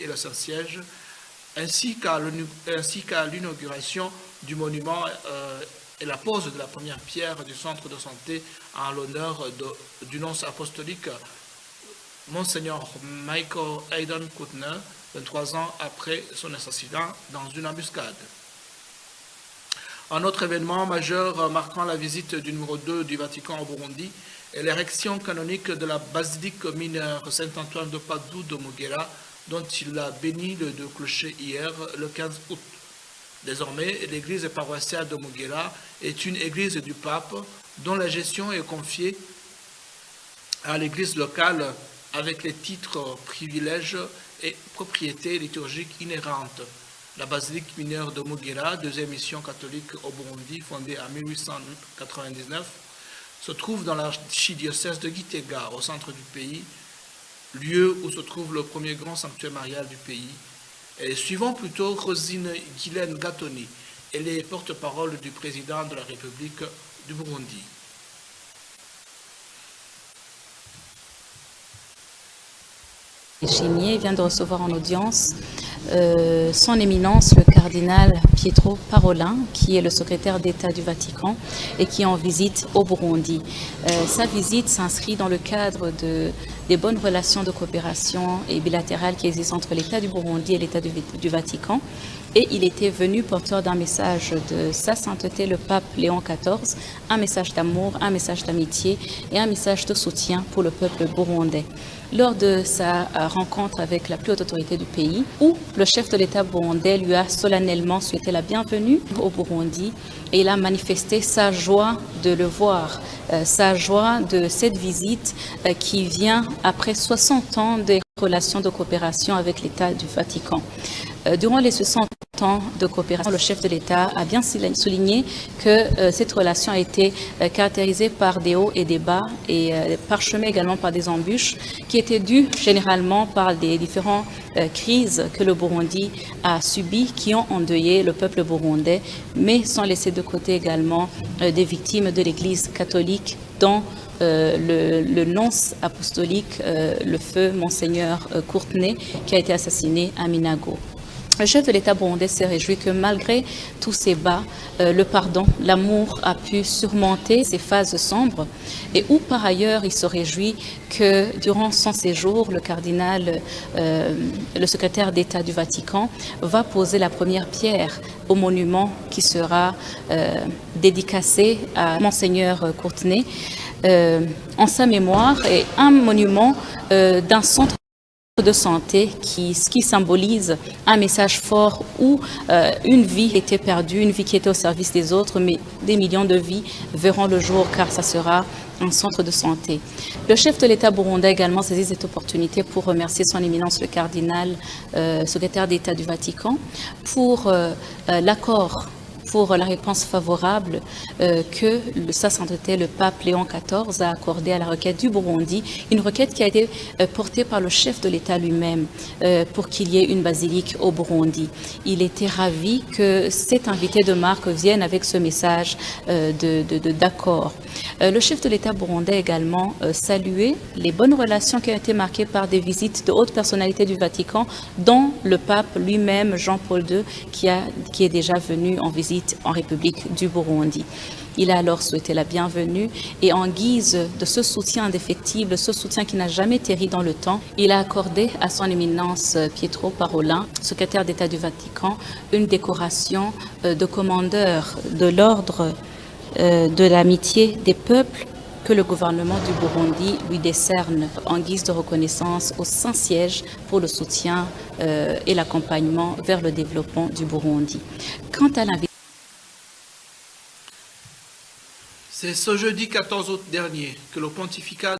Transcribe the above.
et le Saint-Siège, ainsi qu'à l'inauguration du monument et la pose de la première pierre du centre de santé en l'honneur du nonce apostolique Monseigneur Michael Hayden Kuttner, 23 ans après son assassinat dans une embuscade. Un autre événement majeur marquant la visite du numéro 2 du Vatican au Burundi est l'érection canonique de la basilique mineure Saint-Antoine de Padoue de Mugera, dont il a béni le deux clochers hier, le 15 août. Désormais, l'église paroissiale de Mugera est une église du pape dont la gestion est confiée à l'église locale avec les titres, privilèges et propriétés liturgiques inhérentes. La basilique mineure de Mugera, deuxième mission catholique au Burundi, fondée en 1899, se trouve dans l'archidiocèse de Gitega, au centre du pays, lieu où se trouve le premier grand sanctuaire marial du pays. Et suivons plutôt Rosine Guylaine Gattoni, elle est porte-parole du président de la République du Burundi. Chimier vient de recevoir en audience son éminence le cardinal Pietro Parolin, qui est le secrétaire d'État du Vatican et qui est en visite au Burundi. Sa visite s'inscrit dans le cadre des bonnes relations de coopération et bilatérales qui existent entre l'État du Burundi et l'État du Vatican. Et il était venu porteur d'un message de Sa Sainteté le pape Léon XIV, un message d'amour, un message d'amitié et un message de soutien pour le peuple burundais. Lors de sa rencontre avec la plus haute autorité du pays, où le chef de l'État burundais lui a solennellement souhaité la bienvenue au Burundi, et il a manifesté sa joie de le voir, sa joie de cette visite qui vient après 60 ans de relations de coopération avec l'État du Vatican. Durant les 60 ans de coopération, le chef de l'État a bien souligné que cette relation a été caractérisée par des hauts et des bas et parsemée également par des embûches qui étaient dues généralement par des différentes crises que le Burundi a subies, qui ont endeuillé le peuple burundais, mais sans laisser de côté également des victimes de l'Église catholique, dont le nonce apostolique, le feu Monseigneur Courtenay, qui a été assassiné à Minago. Le chef de l'État burundais s'est réjoui que malgré tous ces bas, le pardon, l'amour a pu surmonter ces phases sombres, et où par ailleurs il se réjouit que durant son séjour, le cardinal, le secrétaire d'État du Vatican, va poser la première pierre au monument qui sera dédicacé à Monseigneur Courtenay en sa mémoire, et un monument d'un centre de santé qui symbolise un message fort où une vie était perdue, une vie qui était au service des autres, mais des millions de vies verront le jour car ça sera un centre de santé. Le chef de l'État burundais a également saisi cette opportunité pour remercier son éminence le cardinal, secrétaire d'État du Vatican, pour l'accord, pour la réponse favorable que Sa Sainteté, le pape Léon XIV, a accordée à la requête du Burundi, une requête qui a été portée par le chef de l'État lui-même pour qu'il y ait une basilique au Burundi. Il était ravi que cet invité de marque vienne avec ce message d'accord. Le chef de l'État burundais a également salué les bonnes relations qui ont été marquées par des visites de hautes personnalités du Vatican, dont le pape lui-même, Jean-Paul II, qui est déjà venu en visite en République du Burundi. Il a alors souhaité la bienvenue et en guise de ce soutien indéfectible, ce soutien qui n'a jamais terri dans le temps, il a accordé à son éminence Pietro Parolin, secrétaire d'État du Vatican, une décoration de commandeur de l'ordre de l'amitié des peuples que le gouvernement du Burundi lui décerne en guise de reconnaissance au Saint-Siège pour le soutien et l'accompagnement vers le développement du Burundi. Quant à l'invitation, c'est ce jeudi 14 août dernier que le pontificat